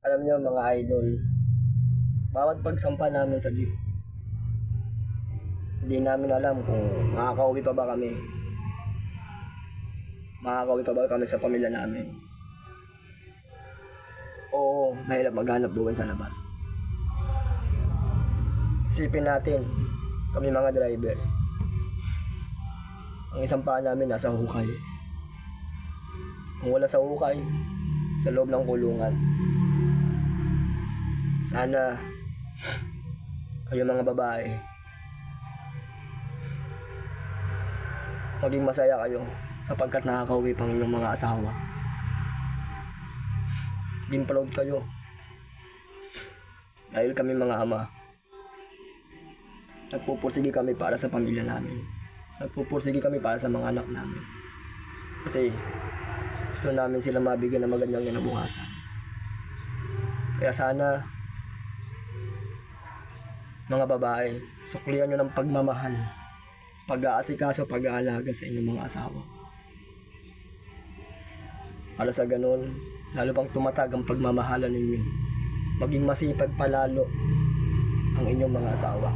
Alam niyo mga idol, bawat pagsampa namin sa jeep, hindi namin alam kung makakauwi pa ba kami. Makakauwi pa ba kami sa pamilya namin. Oo, mahirap maghanap buhay sa labas. Isipin natin, kami mga driver, ang isang paa namin nasa hukay. Kung wala sa hukay, sa loob ng kulungan. Sana kayo mga babae, maging masaya kayo sapagkat nakakauwi pang inyong mga asawa. Maging proud kayo dahil kami mga ama, nagpupursige kami para sa pamilya namin. Nagpupursige kami para sa mga anak namin. Kasi gusto namin sila mabigyan ng magandang kinabukasan. Kaya sana mga babae, suklian nyo ng pagmamahal, pag-aasikaso, pag-aalaga sa inyong mga asawa. Para sa ganun, lalo pang tumatag ang pagmamahalan ninyo. Maging masipag palalo ang inyong mga asawa.